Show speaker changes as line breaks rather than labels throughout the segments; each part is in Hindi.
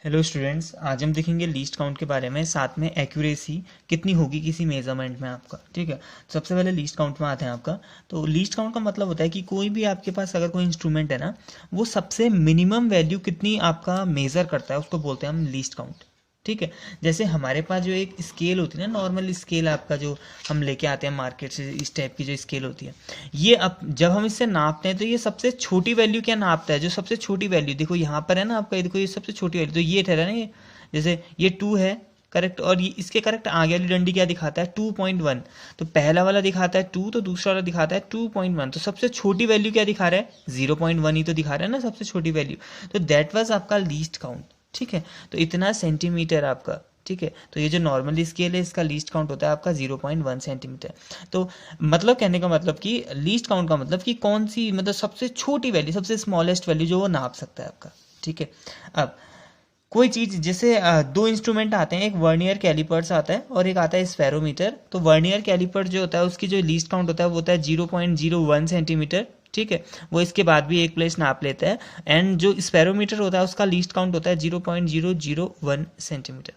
हेलो स्टूडेंट्स, आज हम देखेंगे लीस्ट काउंट के बारे में, साथ में एक्यूरेसी कितनी होगी किसी मेजरमेंट में आपका। ठीक है, तो सबसे पहले लीस्ट काउंट में आते हैं आपका। तो लीस्ट काउंट का मतलब होता है कि कोई भी आपके पास अगर कोई इंस्ट्रूमेंट है ना, वो सबसे मिनिमम वैल्यू कितनी आपका मेज़र करता है उसको बोलते हैं हम लीस्ट काउंट। ठीक है, जैसे हमारे पास जो एक स्केल होती है ना, नॉर्मल स्केल आपका जो हम लेके आते हैं मार्केट से, इस टाइप की जो स्केल होती है, ये अब जब हम इससे नापते हैं तो ये सबसे छोटी वैल्यू क्या नापता है, जो सबसे छोटी वैल्यू देखो यहाँ पर है ना आपका, ये देखो ये सबसे छोटी वैल्यू तो ये ठहरा ना, ये जैसे ये 2 है करेक्ट, और ये इसके करेक्ट आगे वाली डंडी क्या दिखाता है 2.1। तो पहला वाला दिखाता है 2, तो दूसरा वाला दिखाता है 2.1। तो सबसे छोटी वैल्यू क्या दिखा रहा है 0.1 ही तो दिखा रहा है ना सबसे छोटी वैल्यू। तो दैट वाज आपका लीस्ट काउंट। ठीक है, तो इतना सेंटीमीटर आपका। ठीक है, तो ये जो नॉर्मली स्केल है इसका लीस्ट काउंट होता है आपका 0.1 सेंटीमीटर। तो मतलब कहने का मतलब कि लीस्ट काउंट का मतलब कि कौन सी, मतलब सबसे छोटी वैल्यू, सबसे स्मॉलेस्ट वैल्यू जो वो नाप सकता है आपका। ठीक है, अब कोई चीज़ जैसे दो इंस्ट्रूमेंट आते हैं, एक वर्नियर कैलिपर्स आता है और एक आता है स्फेरोमीटर। तो वर्नियर कैलिपर जो होता है उसकी जो लीस्ट काउंट होता है वो होता है 0.01 सेंटीमीटर। ठीक है, वो इसके बाद भी एक प्लेस नाप लेता है। एंड जो स्फेरोमीटर होता है उसका लीस्ट काउंट होता है 0.001 सेंटीमीटर।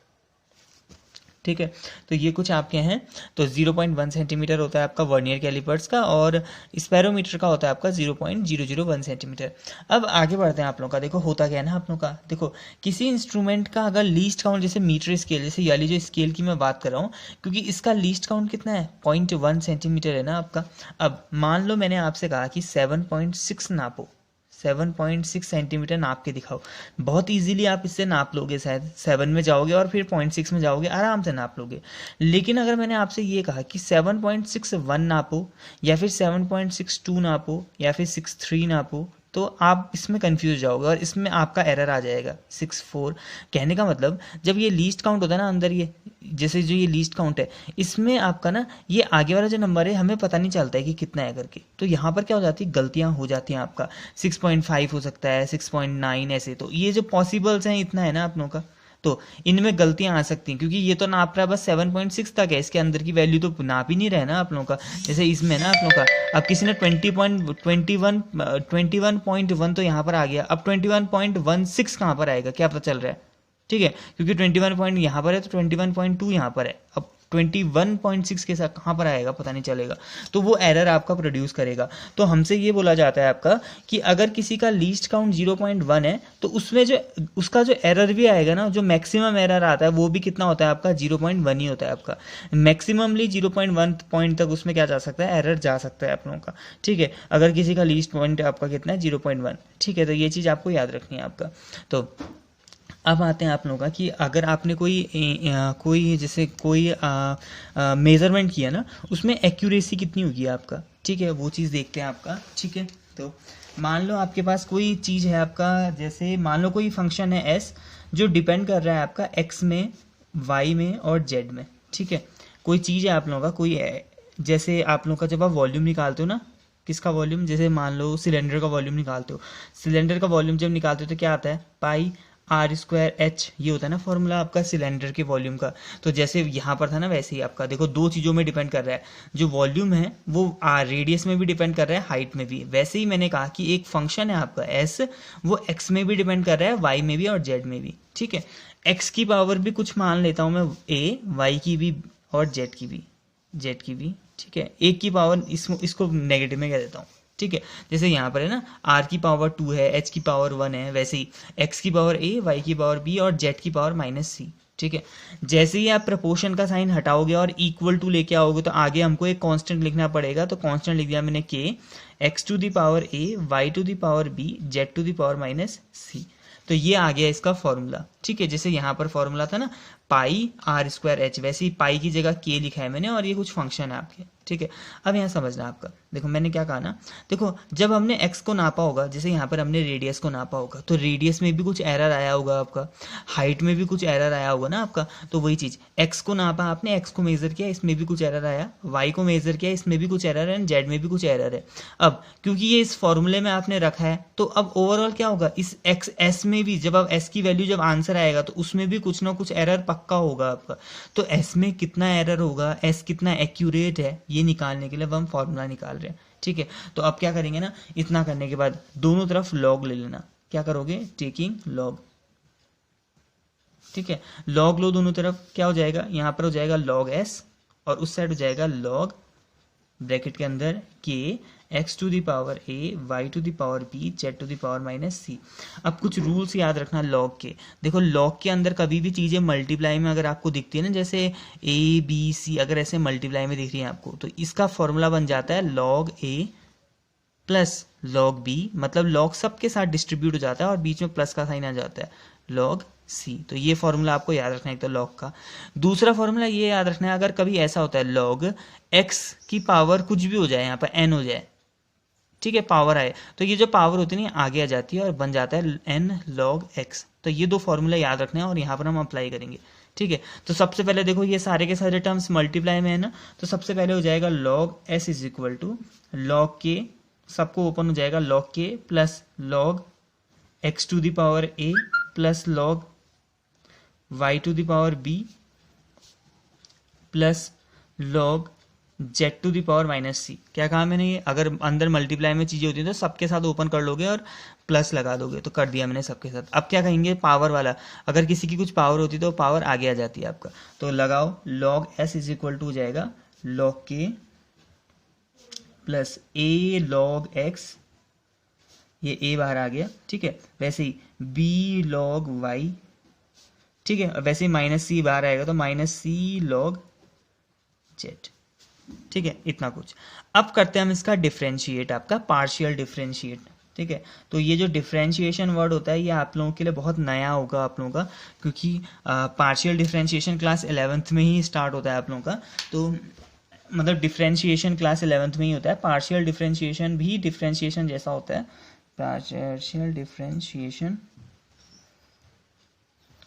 ठीक है, तो ये कुछ आपके हैं। तो 0.1 सेंटीमीटर होता है आपका वर्नियर कैलिपर्स का, और स्पेरोमीटर का होता है आपका 0.001 सेंटीमीटर। अब आगे बढ़ते हैं आप लोगों का। देखो होता क्या है ना आप लोगों का, देखो किसी इंस्ट्रूमेंट का अगर लीस्ट काउंट, जैसे मीटर स्केल, जैसे वाली जो स्केल की मैं बात कर रहा हूँ, क्योंकि इसका लीस्ट काउंट कितना है 0.1 सेंटीमीटर है ना आपका। अब मान लो मैंने आपसे कहा कि 7.6 नापो, 7.6 सेंटीमीटर नाप के दिखाओ। बहुत इजीली आप इससे नाप लोगे, शायद 7 में जाओगे और फिर 0.6 में जाओगे, आराम से नाप लोगे। लेकिन अगर मैंने आपसे ये कहा कि 7.61 नापो, या फिर 7.62 नापो, या फिर 63 नापो, तो आप इसमें कंफ्यूज जाओगे और इसमें आपका एरर आ जाएगा 64। कहने का मतलब जब ये लीस्ट काउंट होता है ना अंदर, ये जैसे जो ये लीस्ट काउंट है, इसमें आपका ना ये आगे वाला जो नंबर है हमें पता नहीं चलता है कि कितना है करके। तो यहाँ पर क्या हो जाती है, गलतियाँ हो जाती हैं आपका। 6.5 हो सकता है, 6.9, ऐसे। तो ये जो पॉसिबल्स हैं इतना है ना आप लोगों का, तो इनमें गलतियां आ सकती हैं, क्योंकि ये तो नाप रहा है बस 7.6 तक है, इसके अंदर की वैल्यू तो नाप ही नहीं रहा है ना आप लोगों का। जैसे इसमें ना आप लोगों का, अब किसी ने 21.1 तो यहाँ पर आ गया, अब 21.16 कहाँ पर आएगा क्या पता चल रहा है। ठीक है, क्योंकि 21 पॉइंट यहाँ पर है तो 21.2 यहाँ पर है, अब 21.6 के साथ कहाँ पर आएगा पता नहीं चलेगा, तो वो एरर आपका प्रोड्यूस करेगा। तो हमसे ये बोला जाता है आपका कि अगर किसी का लीस्ट काउंट 0.1 है तो उसमें जो उसका जो एरर भी आएगा ना, जो मैक्सिमम एरर आता है वो भी कितना होता है आपका 0.1 ही होता है आपका। मैक्सिममली 0.1 पॉइंट तक उसमें क्या जा सकता है, एरर जा सकता है आप लोगों का। ठीक है, अगर किसी का लीस्ट पॉइंट आपका कितना है 0.1। ठीक है, तो ये चीज़ आपको याद रखनी है आपका। तो अब आते हैं आप लोगों का कि अगर आपने कोई जैसे कोई मेज़रमेंट किया ना, उसमें एक्यूरेसी कितनी होगी आपका। ठीक है, वो चीज़ देखते हैं आपका। ठीक है, तो मान लो आपके पास कोई चीज़ है आपका, जैसे मान लो कोई फंक्शन है एस, जो डिपेंड कर रहा है आपका एक्स में, वाई में और जेड में। ठीक है, कोई चीज़ है आप लोगों का, जैसे आप लोगों का जब आप वॉल्यूम निकालते हो ना, किसका वॉल्यूम, जैसे मान लो सिलेंडर का वॉल्यूम निकालते हो, सिलेंडर का वॉल्यूम जब निकालते हो तो क्या आता है, पाई आर स्क्वायर एच, ये होता है ना फॉर्मूला आपका सिलेंडर के वॉल्यूम का। तो जैसे यहाँ पर था ना, वैसे ही आपका देखो दो चीज़ों में डिपेंड कर रहा है, जो वॉल्यूम है वो रेडियस में भी डिपेंड कर रहा है, हाइट में भी। वैसे ही मैंने कहा कि एक फंक्शन है आपका एस, वो एक्स में भी डिपेंड कर रहा है, वाई में भी और जेड में भी। ठीक है, एक्स की पावर भी कुछ मान लेता हूँ मैं ए, वाई की भी और जेड की भी। ठीक है, एक की पावर इसको नेगेटिव में कह देता हूँ। ठीक है, जैसे यहाँ पर है ना, आर की पावर 2 है, एच की पावर 1 है, वैसे ही एक्स की पावर ए, वाई की पावर बी और जेड की पावर -c। ठीक है, जैसे ही आप प्रपोर्शन का साइन हटाओगे और इक्वल टू लेके आओगे तो आगे हमको एक कांस्टेंट लिखना पड़ेगा। तो कांस्टेंट लिख दिया मैंने के, x to the power a, y to the power b, z to the power -c। तो ये आ गया इसका फॉर्मूला। ठीक है, जैसे यहाँ पर फॉर्मूला था ना पाई आर स्क्वायर एच, वैसे ही पाई की जगह के लिखा है मैंने, और ये कुछ फंक्शन है आपके। ठीक है, अब यहाँ समझना आपका, देखो मैंने क्या कहा ना, देखो जब हमने एक्स को नापा होगा, जैसे यहाँ पर हमने रेडियस को नापा होगा, तो रेडियस में भी कुछ एरर आया होगा आपका, हाइट में भी कुछ एरर आया होगा ना आपका। तो वही चीज़, एक्स को नापा आपने, एक्स को मेजर किया, इसमें भी कुछ एरर आया, वाई को मेजर किया, इसमें भी कुछ एरर है, जेड में भी कुछ एरर है। अब क्योंकि ये इस फॉर्मूले में आपने रखा है, तो अब ओवरऑल क्या होगा, इस एक्स एस में भी जब आप एस की वैल्यू जब आंसर आएगा तो उसमें भी कुछ ना कुछ एरर पक्का होगा आपका। तो एस में कितना एरर होगा, एस कितना एक्यूरेट है, ये निकालने के लिए हम फॉर्मूला निकाल रहे हैं। ठीक है, तो अब क्या करेंगे ना, इतना करने के बाद दोनों तरफ लॉग ले लेना। क्या करोगे, टेकिंग लॉग। ठीक है, लॉग लो दोनों तरफ, क्या हो जाएगा, यहाँ पर हो जाएगा log s और उस साइड हो जाएगा log ब्रैकेट के अंदर के x to the power a y to the power b z to the power minus c। अब कुछ रूल्स याद रखना लॉग के। देखो लॉग के अंदर कभी भी चीज़ें मल्टीप्लाई में अगर आपको दिखती है ना, जैसे a b c अगर ऐसे मल्टीप्लाई में दिख रही है आपको, तो इसका फॉर्मूला बन जाता है log a plus log b, मतलब log सब के साथ डिस्ट्रीब्यूट हो जाता है और बीच में प्लस का साइन आ जाता है log c। तो ये फॉर्मूला आपको याद रखना है एक तो log का। दूसरा फॉर्मूला ये याद रखना है, अगर कभी ऐसा होता है log x की पावर कुछ भी हो जाए, यहाँ पर n हो जाए, ठीक है, पावर आए, तो ये जो पावर होती है ना आगे आ जाती है और बन जाता है n log x। तो ये दो फॉर्मूला याद रखना है और यहाँ पर हम अप्लाई करेंगे, ठीक है। तो सबसे पहले देखो ये सारे के सारे टर्म्स मल्टीप्लाई में है ना, तो सबसे पहले हो जाएगा log s is equal to log k, सबको ओपन हो जाएगा log k plus log x to the power a plus log y to the power b plus log z to the power minus c। क्या कहा मैंने, ये अगर अंदर मल्टीप्लाई में चीज़ें होती हैं तो सबके साथ ओपन कर लोगे और प्लस लगा दोगे, तो कर दिया मैंने सबके साथ। अब क्या कहेंगे, पावर वाला, अगर किसी की कुछ पावर होती तो पावर आगे आ जाती है आपका, तो लगाओ log s is equal to हो जाएगा log k plus a log x, ये a बाहर आ गया, ठीक है, वैसे ही b log y, ठीक है, वैसे ही माइनस c बाहर आएगा तो माइनस c log z, ठीक है, इतना कुछ। अब करते हैं हम इसका डिफरेंशिएट, आपका पार्शियल डिफरेंशिएट, ठीक है। तो ये जो डिफरेंशिएशन वर्ड होता है ये आप लोगों के लिए बहुत नया होगा आप लोगों का, क्योंकि पार्शियल डिफरेंशिएशन क्लास 11th में ही स्टार्ट होता है आप लोगों का, तो मतलब डिफरेंशिएशन क्लास 11th में ही होता है। पार्शियल डिफरेंशिएशन भी डिफरेंशिएशन जैसा होता है, पार्शियल डिफरेंशिएशन,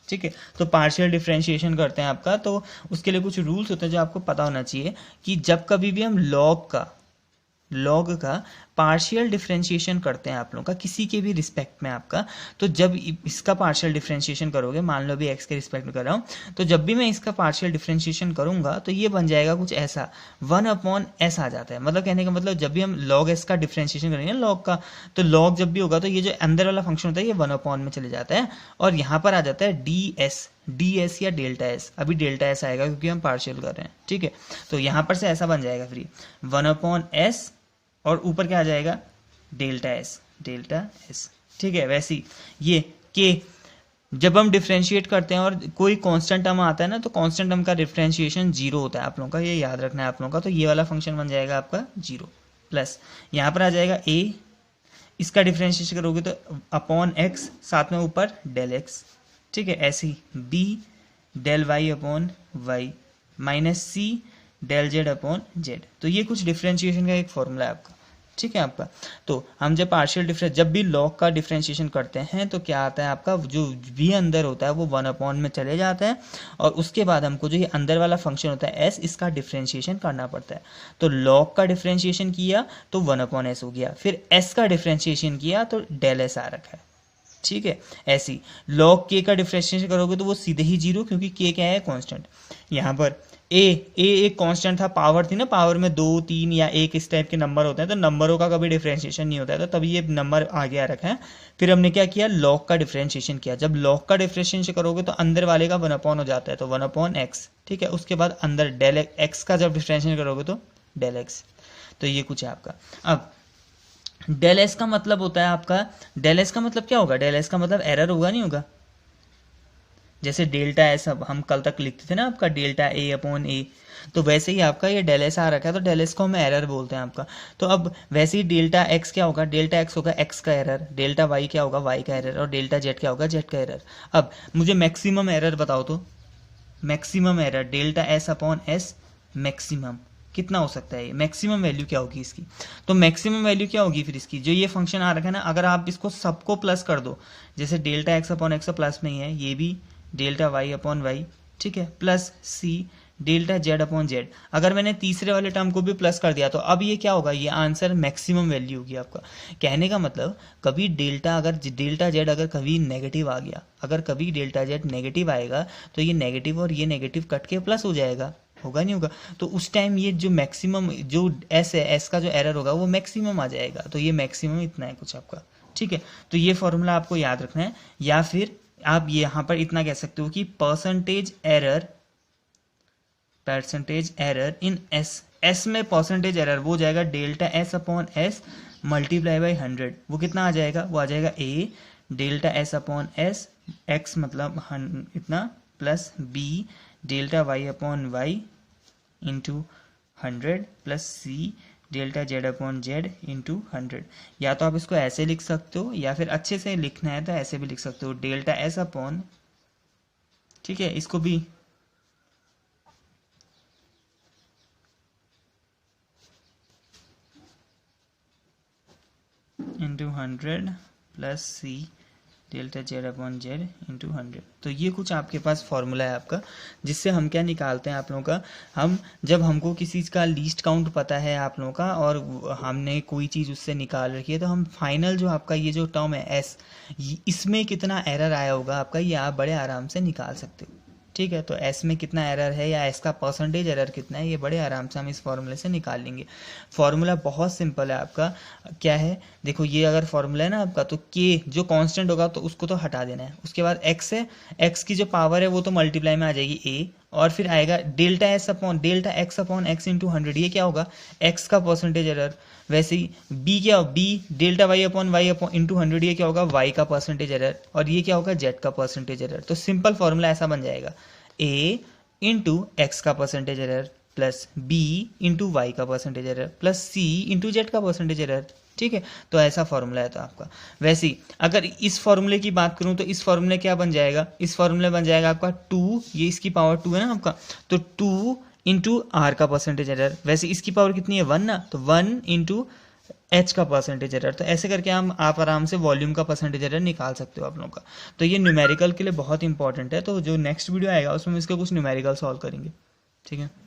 ठीक है। तो पार्शियल डिफरेंशिएशन करते हैं आपका, तो उसके लिए कुछ रूल्स होते हैं जो आपको पता होना चाहिए कि जब कभी भी हम लॉग का पार्शियल डिफरेंशिएशन करते हैं आप लोगों का किसी के भी रिस्पेक्ट में आपका, तो जब इसका पार्शियल डिफरेंशिएशन करोगे, मान लो भी x के रिस्पेक्ट में कर रहा हूँ, तो जब भी मैं इसका पार्शियल डिफरेंशिएशन करूंगा तो ये बन जाएगा कुछ ऐसा, 1/s आ जाता है। मतलब कहने का मतलब जब भी हम log s का डिफरेंशिएशन करेंगे लॉग का, तो लॉग जब भी होगा तो ये जो अंदर वाला फंक्शन होता है ये 1/, में चले जाता है और यहाँ पर आ जाता है ds या डेल्टा एस। अभी डेल्टा एस आएगा क्योंकि हम पार्शियल कर रहे हैं, ठीक है। तो यहाँ पर से ऐसा बन जाएगा फ्री 1/s और ऊपर क्या आ जाएगा, डेल्टा एस, ठीक है। वैसे ही ये के जब हम डिफरेंशिएट करते हैं और कोई कांस्टेंट टर्म आता है ना, तो कांस्टेंट टर्म का डिफरेंशिएशन 0 होता है आप लोगों का, ये याद रखना है आप लोगों का। तो ये वाला फंक्शन बन जाएगा आपका 0 प्लस यहाँ पर आ जाएगा a, इसका डिफरेंशिएशन करोगे तो अपॉन x, साथ में ऊपर डेल x, ठीक है। ऐसे ही b del y upon y minus c del z upon z। तो ये कुछ डिफरेंशिएशन का एक फॉर्मूला है आपका, ठीक है आपका। तो हम जब पार्शियल डिफरेंस, जब भी लॉग का डिफरेंशिएशन करते हैं तो क्या आता है आपका, जो भी अंदर होता है वो 1/, में चले जाता है और उसके बाद हमको जो ये अंदर वाला फंक्शन होता है s, इसका डिफरेंशिएशन करना पड़ता है। तो लॉग का डिफरेंशिएशन किया तो 1/s हो गया, फिर s का डिफरेंशिएशन किया तो डेल s आ रखा है, ठीक है। ऐसी log k का डिफरेंशिएशन करोगे तो वो सीधे ही 0, क्योंकि k क्या है, कांस्टेंट। यहाँ पर a एक कांस्टेंट था, पावर थी ना, पावर में 2, 3 या 1 इस टाइप के नंबर होते हैं, तो नंबरों का कभी डिफरेंशिएशन नहीं होता है, तो तभी ये नंबर आगे आ रखा है। फिर हमने क्या किया, log का डिफरेंशिएशन किया। जब log का डिफरेंशिएशन करोगे तो अंदर वाले का 1/, हो जाता है, तो 1/x, ठीक है। उसके बाद अंदर डेल x का जब डिफरेंशिएशन करोगे तो डेल x। तो ये कुछ है आपका। अब डेल एस का मतलब होता है आपका, डेल एस का मतलब क्या होगा, डेल एस का मतलब एरर होगा, नहीं होगा। जैसे डेल्टा एस अब हम कल तक लिखते थे ना आपका, डेल्टा a अपॉन a, तो वैसे ही आपका ये डेल एस आ रखा है, तो डेल एस को हम एरर बोलते हैं आपका। तो अब वैसे ही डेल्टा एक्स क्या होगा, डेल्टा एक्स होगा x का एरर, डेल्टा वाई क्या होगा, y का एरर, और डेल्टा जेड क्या होगा, z का एरर। अब मुझे मैक्सिमम एरर बताओ, तो maximum error delta S upon S maximum कितना हो सकता है, मैक्सिमम वैल्यू क्या होगी इसकी। तो मैक्सिमम वैल्यू क्या होगी फिर इसकी, जो ये फंक्शन आ रखा है ना, अगर आप इसको सबको प्लस कर दो, जैसे delta x upon x plus में ही है, ये भी डेल्टा वाई अपॉन वाई, ठीक है, प्लस सी डेल्टा जेड अपॉन जेड। अगर मैंने तीसरे वाले टर्म को भी प्लस कर दिया तो अब ये क्या होगा, ये आंसर मैक्सिमम वैल्यू होगी आपका। कहने का मतलब कभी डेल्टा जेड अगर कभी नेगेटिव आ गया, अगर कभी डेल्टा जेड नेगेटिव आएगा तो ये नेगेटिव और ये नेगेटिव कट के प्लस हो जाएगा, होगा नहीं होगा। तो उस टाइम ये जो मैक्सिमम जो एस है, एस का जो एरर होगा वो मैक्सिमम आ जाएगा। तो ये मैक्सिमम इतना है कुछ आपका, ठीक है। तो ये फॉर्मूला आपको याद रखना है, या फिर आप यहाँ पर इतना कह सकते हो कि परसेंटेज एरर इन एस में परसेंटेज एरर वो जाएगा delta S upon S multiply by 100। वो कितना आ जाएगा, वो आ जाएगा A delta S upon S x मतलब इतना plus B delta Y upon Y into 100 plus सी delta Z upon Z into 100। या तो आप इसको ऐसे लिख सकते हो या फिर अच्छे से लिखना है तो ऐसे भी लिख सकते हो डेल्टा एस अपॉन, ठीक है, इसको भी इंटू 100 प्लस सी delta Z upon Z into 100। तो ये कुछ आपके पास फॉर्मूला है आपका, जिससे हम क्या निकालते हैं आप लोगों का, हम जब हमको किसी चीज़ का लीस्ट काउंट पता है आप लोगों का और हमने कोई चीज़ उससे निकाल रखी है, तो हम फाइनल जो आपका ये जो टर्म है एस, इसमें कितना एरर आया होगा आपका, ये आप बड़े आराम से निकाल सकते हो। ठीक है, तो एस में कितना एरर है या एस का परसेंटेज एरर कितना है, ये बड़े आराम से हम इस फॉर्मूले से निकाल लेंगे। फॉर्मूला बहुत सिंपल है आपका, क्या है देखो, ये अगर फॉर्मूला है ना आपका, तो के जो कांस्टेंट होगा तो उसको तो हटा देना है, उसके बाद एक्स है, एक्स की जो पावर है वो तो मल्टीप्लाई में आ जाएगी ए, और फिर आएगा delta x upon x into 100। ये क्या होगा, एक्स का परसेंटेज एरर। वैसे ही बी क्या हो, b delta Y upon into 100, ये क्या होगा, वाई का परसेंटेज एरर, और ये क्या होगा, जेड का परसेंटेज एरर। तो सिंपल फॉर्मूला ऐसा बन जाएगा, ए इंटू एक्स का percentage error plus b into y का percentage error plus c into z का परसेंटेज एरर। ठीक है, तो ऐसा फॉर्मूला है तो आपका। वैसे ही अगर इस फॉर्मूले की बात करूं तो इस फॉर्मूले क्या बन जाएगा, इस फॉर्मूले बन जाएगा आपका 2, ये इसकी पावर 2 है ना आपका, तो 2 इंटू आर का परसेंटेज एरर। वैसे इसकी पावर कितनी है 1 ना, तो 1 इंटू एच का परसेंटेज एरर। तो ऐसे करके आप आराम से वॉल्यूम का परसेंटेज एरर निकाल सकते हो आप लोगों का। तो ये न्यूमेरिकल के लिए बहुत इंपॉर्टेंट है, तो जो नेक्स्ट वीडियो आएगा उसमें हम इसके कुछ न्यूमेरिकल सॉल्व करेंगे। ठीक है।